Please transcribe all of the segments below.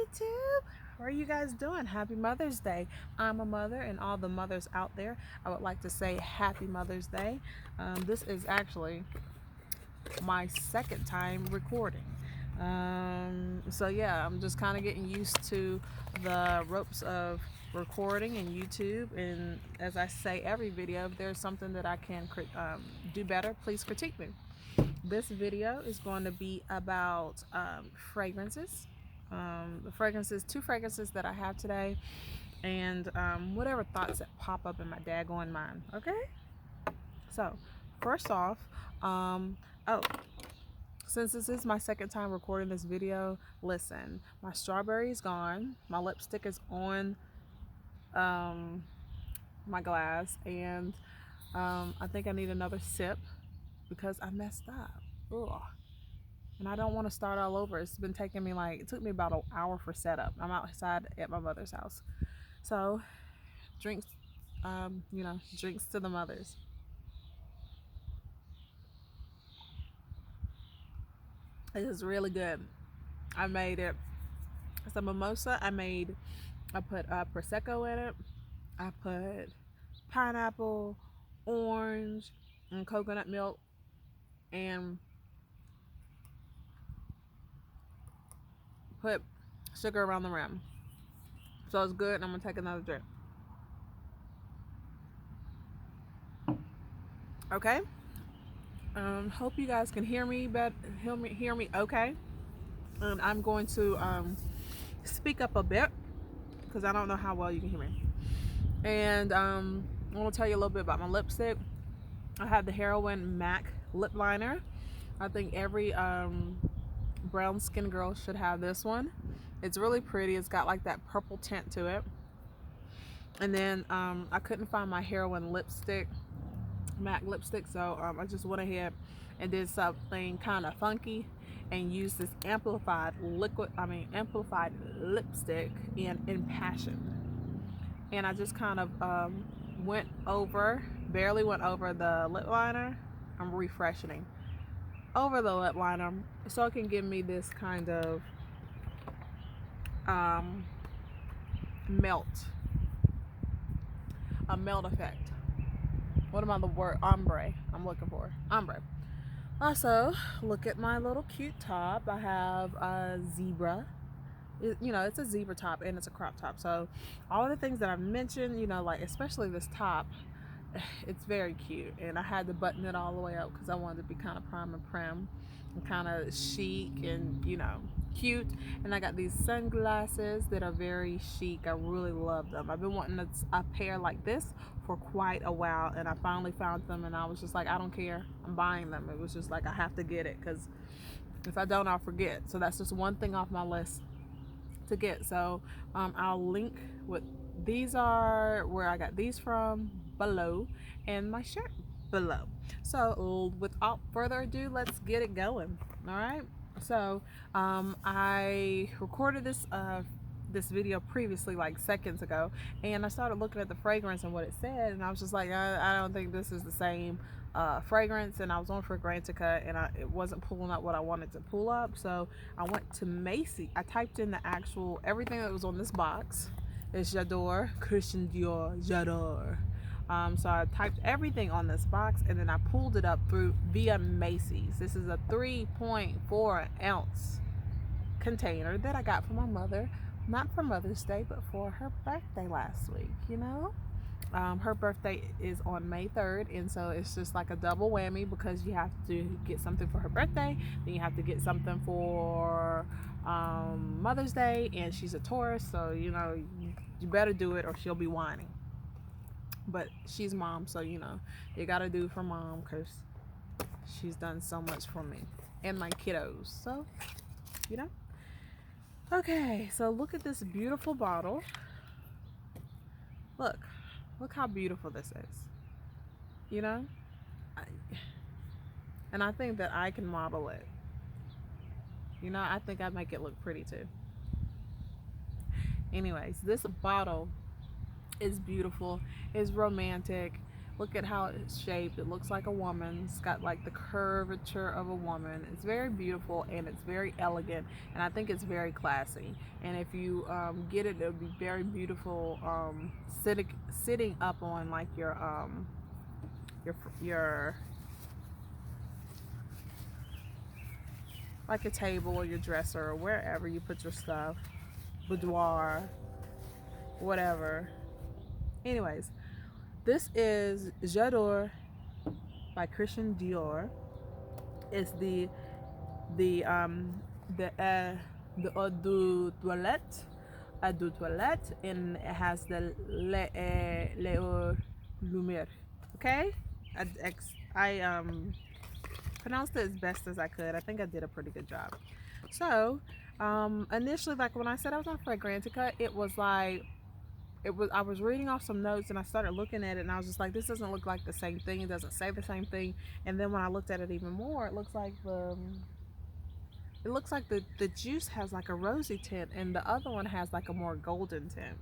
YouTube. How are you guys doing? Happy Mother's Day. I'm a mother, and all the mothers out there, I would like to say Happy Mother's Day. This is actually my second time recording. So yeah, I'm just kind of getting used to the ropes of recording and YouTube. And as I say every video, if there's something that I can do better, please critique me. This video is going to be about fragrances. Two fragrances that I have today, and whatever thoughts that pop up in my daggone mind. Okay? So, first off, oh, since this is my second time recording this video, listen, my strawberry is gone, my lipstick is on my glass, and I think I need another sip because I messed up. Ugh. And I don't want to start all over. It's been taking me it took me about an hour for setup. I'm outside at my mother's house. So, drinks, drinks to the mothers. It is really good. I made it. It's a mimosa. I put Prosecco in it. I put pineapple, orange, and coconut milk, and put sugar around the rim. So it's good, and I'm gonna take another drink. Okay. Hope you guys can hear me, but hear me okay. And I'm going to speak up a bit because I don't know how well you can hear me. And I want to tell you a little bit about my lipstick. I have the Heroin MAC lip liner. I think every brown skin girl should have this one. It's really pretty. It's got like that purple tint to it. And then I couldn't find my Heroin lipstick, MAC lipstick, so I just went ahead and did something kind of funky and used this amplified lipstick in Impassioned. And I just kind of barely went over the lip liner. I'm refreshing over the lip liner so it can give me this kind of melt effect. What am I the word? Ombre. I'm looking for ombre. Also, look at my little cute top. I have a zebra. It's a zebra top and it's a crop top. So all of the things that I've mentioned, especially this top, it's very cute. And I had to button it all the way up because I wanted to be kind of prim and prim and kind of chic and, cute. And I got these sunglasses that are very chic. I really love them. I've been wanting a pair like this for quite a while, and I finally found them, and I was just like, I don't care, I'm buying them. It was just like, I have to get it because if I don't, I'll forget. So that's just one thing off my list to get. So I'll link what these are, where I got these from, below, and my shirt below. So without further ado, let's get it going. All right. So I recorded this video previously, like seconds ago, and I started looking at the fragrance and what it said, and I was just like, I don't think this is the same fragrance. And I was on Fragrantica, and it wasn't pulling up what I wanted to pull up. So I went to Macy. I typed in the actual everything that was on this box. It's Jadore, Christion, Dior, Jadore. So I typed everything on this box, and then I pulled it up via Macy's. This is a 3.4 ounce container that I got from my mother, not for Mother's Day, but for her birthday last week. Her birthday is on May 3rd, and so it's just like a double whammy because you have to get something for her birthday, then you have to get something for Mother's Day, and she's a Taurus, so you better do it or she'll be whining. But she's mom, so you gotta do for mom because she's done so much for me and my kiddos. So okay, so look at this beautiful bottle. Look how beautiful this is. And I think that I can model it. I think I'd make it look pretty too. Anyways, this bottle is beautiful, is romantic. Look at how it's shaped. It looks like a woman. It's got like the curvature of a woman. It's very beautiful and it's very elegant, and I think it's very classy. And if you get it, it would be very beautiful sitting up on like your like a table or your dresser or wherever you put your stuff, boudoir, whatever. Anyways, this is Jadore by Christion Dior. It's the eau de toilette, and it has the le lumiere. Okay, I pronounced it as best as I could. I think I did a pretty good job. So, initially, like when I said I was on Fragrantica, it was like I was reading off some notes and I started looking at it and I was just like, this doesn't look like the same thing. It doesn't say the same thing. And then when I looked at it even more, it looks like the juice has like a rosy tint and the other one has like a more golden tint.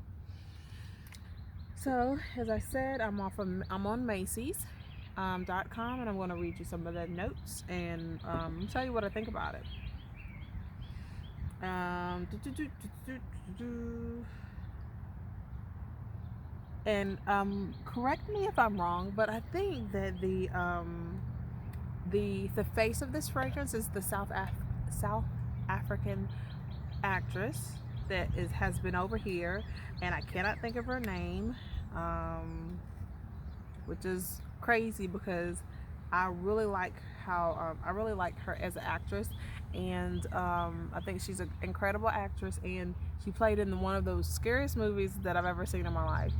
So as I said, I'm on Macy's. .com, and I'm going to read you some of the notes and tell you what I think about it. And correct me if I'm wrong, but I think that the face of this fragrance is the South African actress that has been over here, and I cannot think of her name, which is crazy because I really like I really like her as an actress, and I think she's an incredible actress, and she played in one of those scariest movies that I've ever seen in my life.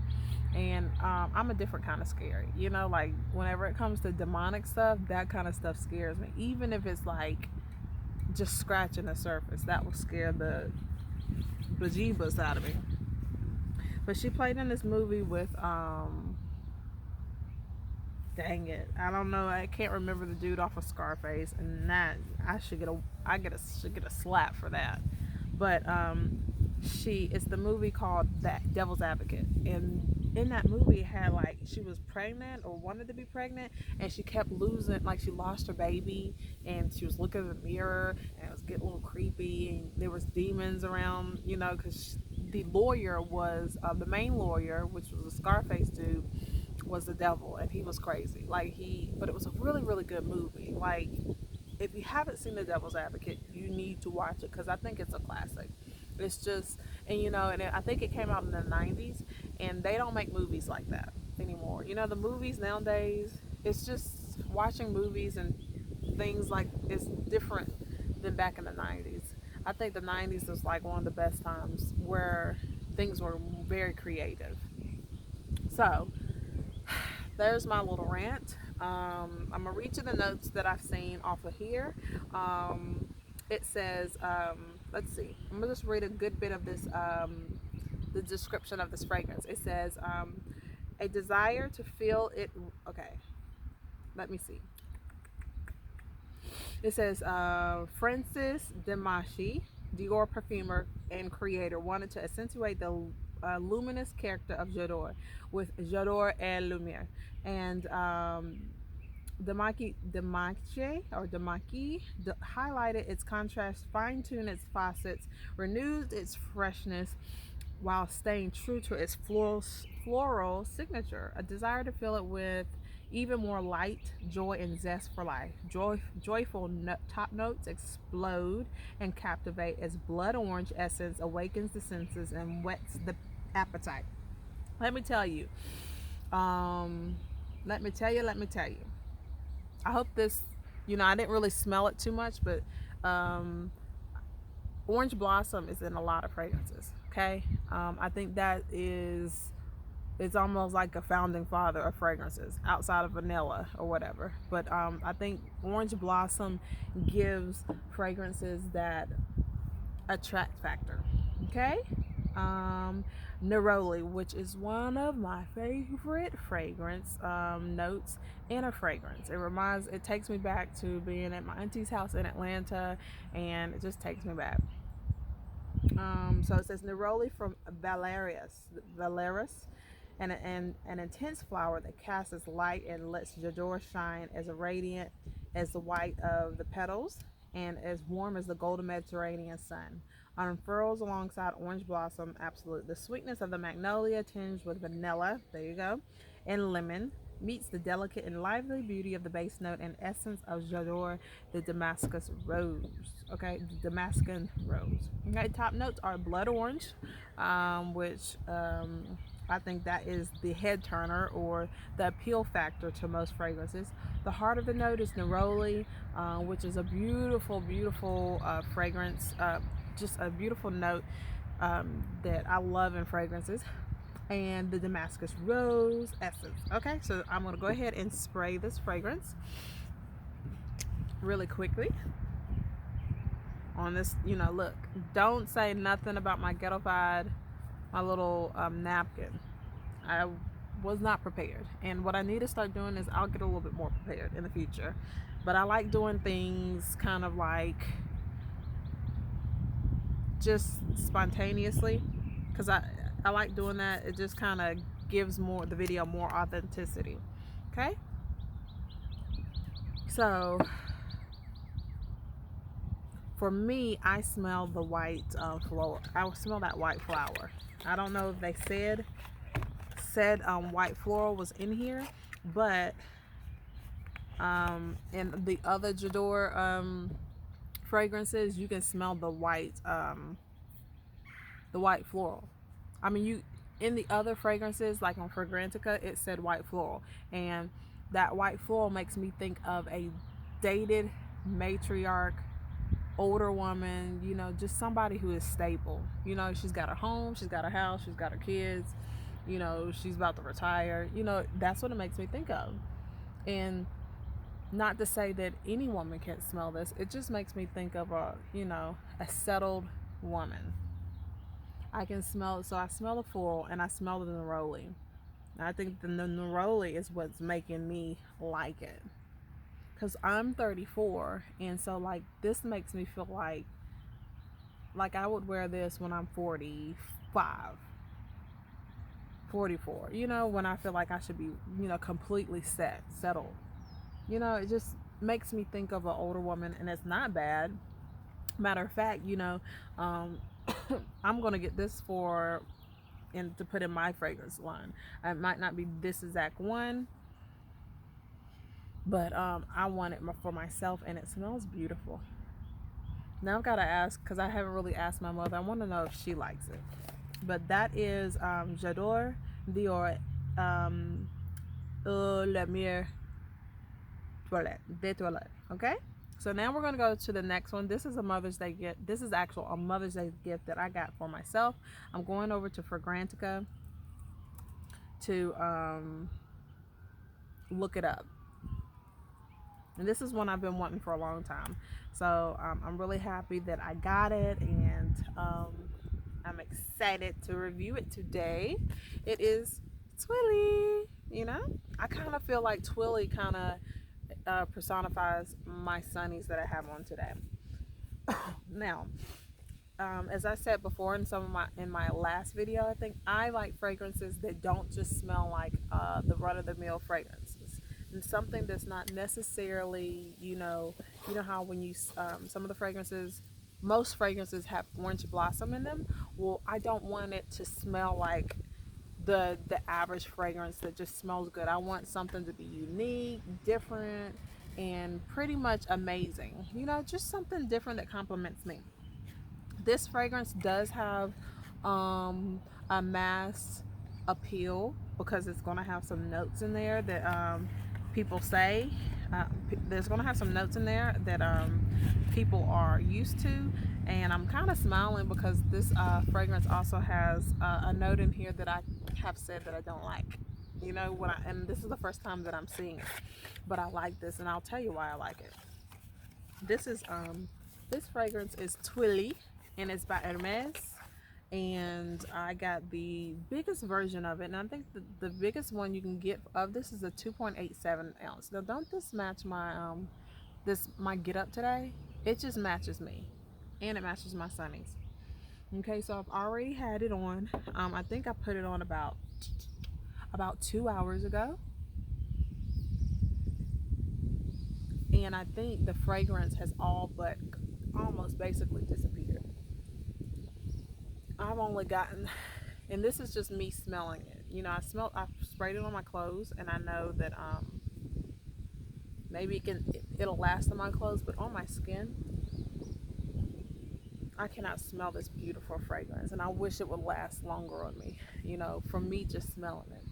And I'm a different kind of scary, like whenever it comes to demonic stuff, that kind of stuff scares me, even if it's like just scratching the surface. That will scare the bejeebus out of me. But she played in this movie with dang it, I don't know, I can't remember the dude off of Scarface, and that I should get a slap for that. But it's the movie called That Devil's Advocate, and in that movie it had like she was pregnant or wanted to be pregnant, and she kept losing, like she lost her baby, and she was looking in the mirror, and it was getting a little creepy, and there was demons around, because the lawyer was the main lawyer, which was a Scarface dude, was the devil, and he was crazy. But it was a really, really good movie. Like, if you haven't seen The Devil's Advocate, you need to watch it because I think it's a classic. It's just, and I think it came out in the 90s, and they don't make movies like that anymore. The movies nowadays, it's just watching movies and things like it's different than back in the 90s. I think the 90s was like one of the best times where things were very creative. So, there's my little rant. I'm gonna read you the notes that I've seen off of here. It says, let's see, I'm gonna just read a good bit of this, the description of this fragrance. It says, a desire to feel it. Okay, let me see. It says, Francis Demachi, Dior perfumer and creator, wanted to accentuate the luminous character of Jadore with Jadore et Lumiere. And Demaki highlighted its contrast, fine-tuned its facets, renewed its freshness while staying true to its floral signature. A desire to fill it with even more light, joy, and zest for life. Joyful top notes explode and captivate as blood orange essence awakens the senses and whets the appetite. Let me tell you. Let me tell you. I hope this, I didn't really smell it too much, but orange blossom is in a lot of fragrances. Okay, I think that it's almost like a founding father of fragrances outside of vanilla or whatever. But I think orange blossom gives fragrances that attract factor. Okay. Neroli, which is one of my favorite fragrance notes in a fragrance. It takes me back to being at my auntie's house in Atlanta, and it just takes me back. So it says Neroli from Valeris, and an intense flower that casts its light and lets Jadore shine as radiant as the white of the petals and as warm as the golden Mediterranean sun. Unfurls alongside orange blossom, absolute. The sweetness of the magnolia tinged with vanilla, there you go, and lemon meets the delicate and lively beauty of the base note and essence of Jadore, the Damascus rose. Okay, the Damascus rose. Okay, top notes are blood orange, which I think that is the head turner or the appeal factor to most fragrances. The heart of the note is neroli, which is a beautiful, beautiful fragrance. Just a beautiful note that I love in fragrances. And the Damascus rose essence. Okay, so I'm gonna go ahead and spray this fragrance really quickly on this. You know, look, don't say nothing about my ghettofied, my little napkin. I was not prepared, and what I need to start doing is I'll get a little bit more prepared in the future. But I like doing things kind of like just spontaneously, because I like doing that. It just kind of gives more the video more authenticity. Okay, so for me, I smell the white flower. I smell that white flower. I don't know if they said white floral was in here, but in the other Jadore fragrances, you can smell the white floral. I mean, you in the other fragrances, like on Fragrantica, it said white floral, and that white floral makes me think of a dated matriarch, older woman, you know, just somebody who is stable. You know, she's got her home, she's got her house, she's got her kids, you know, she's about to retire. You know, that's what it makes me think of. And not to say that any woman can't smell this, it just makes me think of a, you know, a settled woman. I can smell it. So I smell the floral and I smell the neroli. And I think the neroli is what's making me like it, because I'm 34, and so like this makes me feel like I would wear this when I'm 45, 44, you know, when I feel like I should be, you know, completely settled. You know, it just makes me think of an older woman, and it's not bad. Matter of fact, you know, I'm gonna get this to put in my fragrance line. It might not be this exact one, but I want it for myself, and it smells beautiful. Now I've got to ask, because I haven't really asked my mother. I want to know if she likes it. But that is Jadore Dior La Mire de Toilette. Okay, so now we're going to go to the next one. This is a Mother's Day gift. This is actual a Mother's Day gift that I got for myself. I'm going over to Fragrantica to look it up. And this is one I've been wanting for a long time. So I'm really happy that I got it, and I'm excited to review it today. It is Twilly. You know, I kind of feel like Twilly kind of personifies my sunnies that I have on today. Now, as I said before in my last video, I think I like fragrances that don't just smell like the run-of-the-mill fragrances. And something that's not necessarily, you know how when you some of the fragrances, most fragrances have orange blossom in them. Well, I don't want it to smell like the average fragrance that just smells good. I want something to be unique, different, and pretty much amazing. You know, just something different that compliments me. This fragrance does have a mass appeal, because it's going to have some notes in there that people say there's going to have some notes in there that people are used to. And I'm kind of smiling because this fragrance also has a note in here that I have said that I don't like, you know, and this is the first time that I'm seeing it, but I like this, and I'll tell you why I like it. This fragrance is Twilly, and it's by Hermes, and I got the biggest version of it, and I think the biggest one you can get of this is a 2.87 ounce. Now, don't this match my my get up today? It just matches me, and it matches my sunnies. Okay, so I've already had it on. I think I put it on about about 2 hours ago. And I think the fragrance has all but almost basically disappeared. I've only gotten, and this is just me smelling it. You know, I've sprayed it on my clothes, and I know that maybe it'll last on my clothes, but on my skin, I cannot smell this beautiful fragrance, and I wish it would last longer on me. You know, from me just smelling it.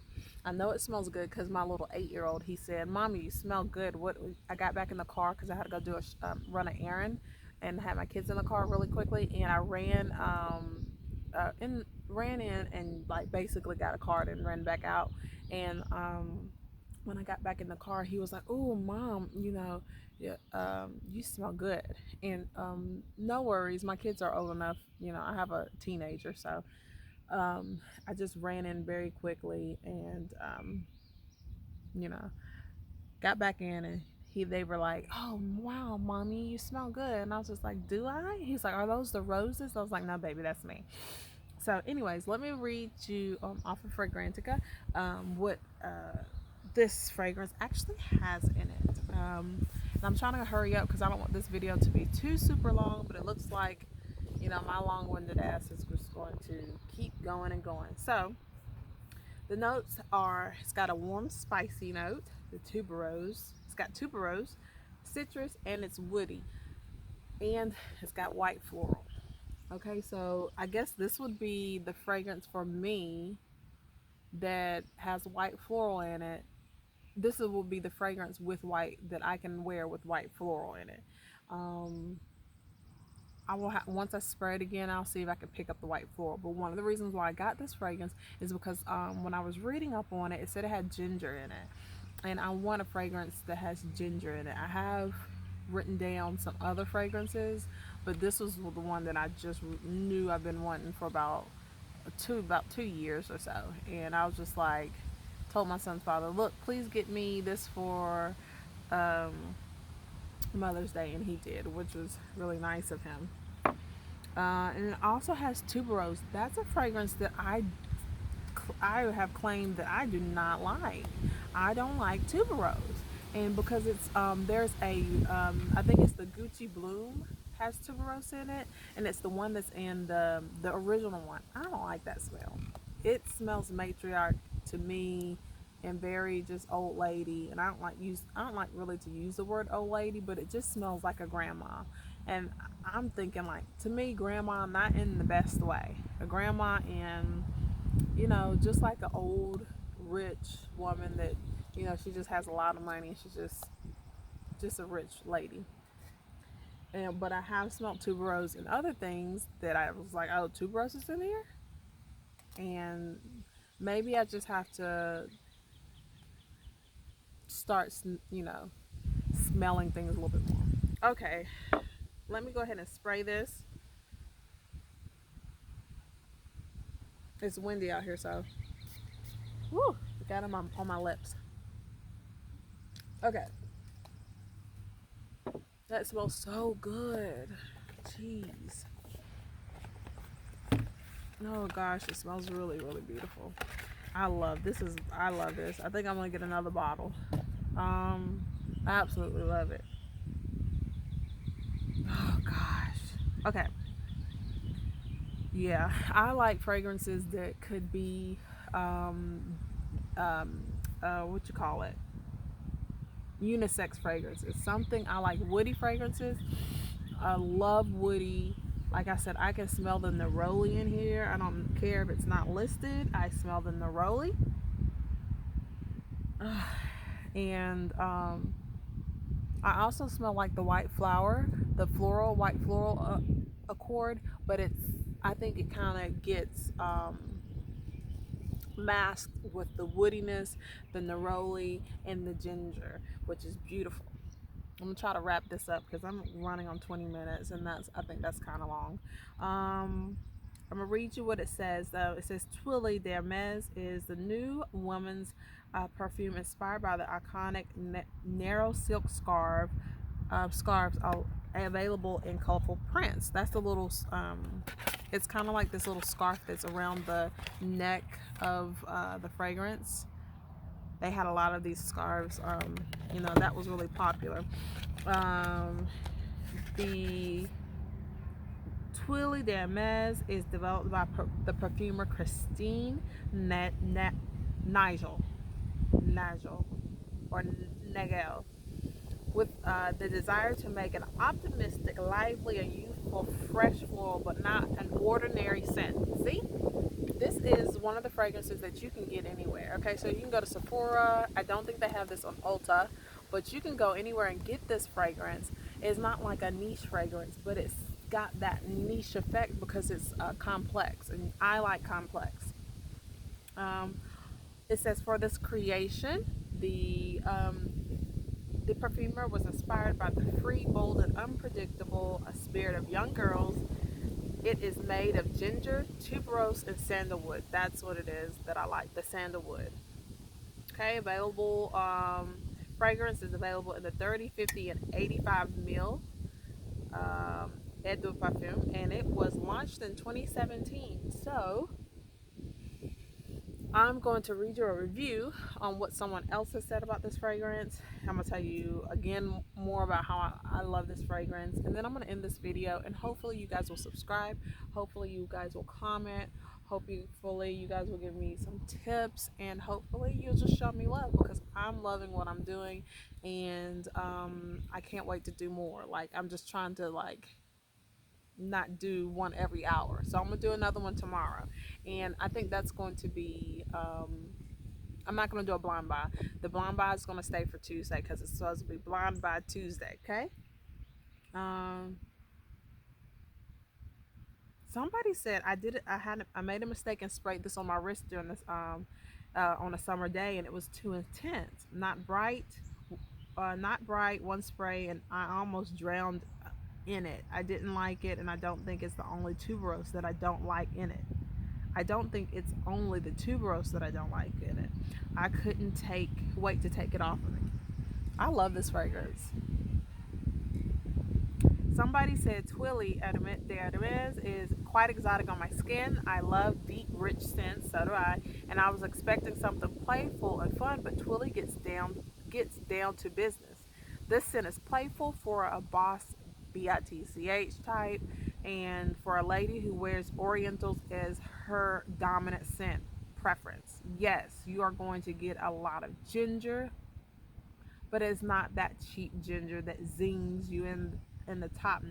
I know it smells good because my little 8-year-old, he said, "Mommy, you smell good." What? I got back in the car because I had to go do run an errand, and had my kids in the car really quickly, and I ran in and like basically got a card and ran back out, and when I got back in the car, he was like, "Oh, Mom, you know, yeah, you smell good." And no worries, my kids are old enough. You know, I have a teenager, so I just ran in very quickly and you know, got back in, and they were like, "Oh wow, Mommy, you smell good." And I was just like, "Do I?" He's like, "Are those the roses?" I was like, "No, baby, that's me." So, anyways, let me read you off of Fragrantica what this fragrance actually has in it. And I'm trying to hurry up because I don't want this video to be too super long, but it looks like, you know, my long-winded ass is just going to keep going and going. So, the notes are, it's got a warm, spicy note, the tuberose. It's got tuberose, citrus, and it's woody. And it's got white floral. Okay, so I guess this would be the fragrance for me that has white floral in it. This will be the fragrance with white that I can wear with white floral in it. Um, I will once I spray it again, I'll see if I can pick up the white floral. But one of the reasons why I got this fragrance is because when I was reading up on it, it said it had ginger in it, and I want a fragrance that has ginger in it. I have written down some other fragrances, but this was the one that I just knew I've been wanting for about 2 years or so, and I was just like, told my son's father, "Look, please get me this for um, Mother's Day," and he did, which was really nice of him. And it also has tuberose. That's a fragrance that I have claimed that I do not like. I don't like tuberose, and because it's there's a I think it's the Gucci Bloom has tuberose in it, and it's the one that's in the original one. I don't like that smell. It smells matriarch to me, and very just old lady. And I don't like really to use the word old lady, but it just smells like a grandma. And I'm thinking, like, to me, grandma, not in the best way. A grandma in, you know, just like an old rich woman that, you know, she just has a lot of money, and she's just a rich lady. And but I have smelled tuberose and other things that I was like, "Oh, tuberose is in here," and maybe I just have to start, you know, smelling things a little bit more. Okay, let me go ahead and spray this. It's windy out here, so woo, got them on my lips. Okay, that smells so good. Jeez. Oh gosh, it smells really, really beautiful. I love this. I think I'm gonna get another bottle. I absolutely love it. Oh gosh. Okay. Yeah, I like fragrances that could be, um, what you call it, unisex fragrances. Something I like woody fragrances. I love woody. Like I said, I can smell the neroli in here. I don't care if it's not listed. I smell the neroli. And I also smell like the white flower, the white floral accord, but I think it kind of gets masked with the woodiness, the neroli, and the ginger, which is beautiful. I'm gonna try to wrap this up because I'm running on 20 minutes, and I think that's kind of long. I'm gonna read you what it says though. It says Twilly de Hermes is the new woman's perfume inspired by the iconic narrow silk scarves are available in colorful prints. That's the little it's kind of like this little scarf that's around the neck of the fragrance. They had a lot of these scarves. You know, that was really popular. The Twilly de Hermes is developed by the perfumer Christine Nigel, Nigel or Nagel, with the desire to make an optimistic, lively, and youthful, fresh floral, but not an ordinary scent. See, this is one of the fragrances that you can get anywhere. Okay, so you can go to Sephora. I don't think they have this on Ulta, but you can go anywhere and get this fragrance. It's not like a niche fragrance, but it's got that niche effect because it's complex, and I like complex. It says for this creation, the perfumer was inspired by the free, bold, and unpredictable spirit of young girls. It is made of ginger, tuberose, and sandalwood. That's what it is that I like, the sandalwood. Okay, available. Fragrance is available in the 30, 50, and 85 mil Eau de Parfum, and it was launched in 2017. So I'm going to read you a review on what someone else has said about this fragrance. I'm going to tell you again more about how I love this fragrance, and then I'm going to end this video, and hopefully you guys will subscribe, hopefully you guys will comment, hopefully you guys will give me some tips, and hopefully you'll just show me love, because I'm loving what I'm doing, and I can't wait to do more. Like, I'm just trying to not do one every hour, so I'm gonna do another one tomorrow, and I think that's going to be I'm not going to do a blind buy. The blind buy is going to stay for Tuesday because it's supposed to be blind buy Tuesday. Okay. um Somebody said I made a mistake and sprayed this on my wrist during this on a summer day, and it was too intense. Not bright, one spray, and I almost drowned in it. I didn't like it, and I don't think it's the only tuberose that I don't like in it. I don't think it's only the tuberose that I don't like in it. I couldn't wait to take it off of me. I love this fragrance. Somebody said Twilly de Hermes is quite exotic on my skin. I love deep, rich scents, so do I. And I was expecting something playful and fun, but Twilly gets down to business. This scent is playful for a boss bitch type, and for a lady who wears orientals as her dominant scent preference. Yes, you are going to get a lot of ginger, but it's not that cheap ginger that zings you in the top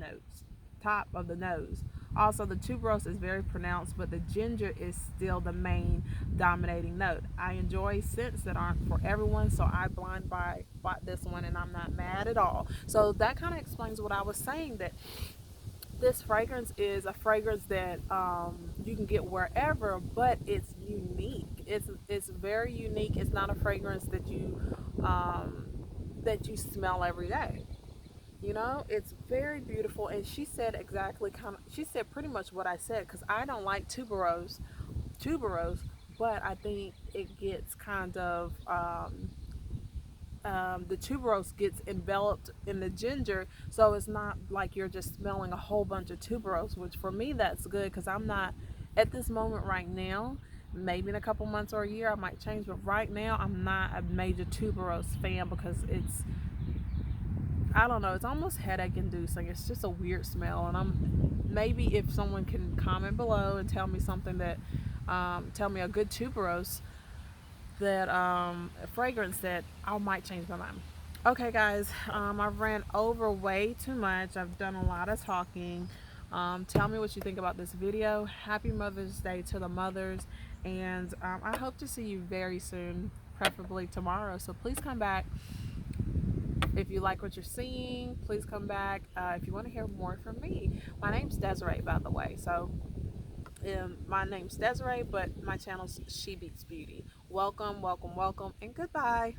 of the nose. Also, the tuberose is very pronounced, but the ginger is still the main dominating note. I enjoy scents that aren't for everyone, so I bought this one, and I'm not mad at all. So that kind of explains what I was saying, that this fragrance is a fragrance that you can get wherever, but it's unique. It's very unique. It's not a fragrance that you smell every day. You know, it's very beautiful. And she said she said pretty much what I said, because I don't like tuberose, but I think it gets kind of the tuberose gets enveloped in the ginger, so it's not like you're just smelling a whole bunch of tuberose, which for me that's good, because I'm not at this moment right now. Maybe in a couple months or a year I might change, but right now I'm not a major tuberose fan, because I don't know, it's almost headache inducing. It's just a weird smell, and maybe if someone can comment below and tell me something that tell me a good tuberose that a fragrance that I might change my mind. Okay, guys, I've ran over way too much. I've done a lot of talking. Tell me what you think about this video. Happy Mother's Day to the mothers, and I hope to see you very soon, preferably tomorrow. So please come back. If you like what you're seeing, please come back. If you want to hear more from me, my name's Desiree, by the way. So my name's Desiree, but my channel's She Beats Beauty. Welcome, welcome, welcome, and goodbye.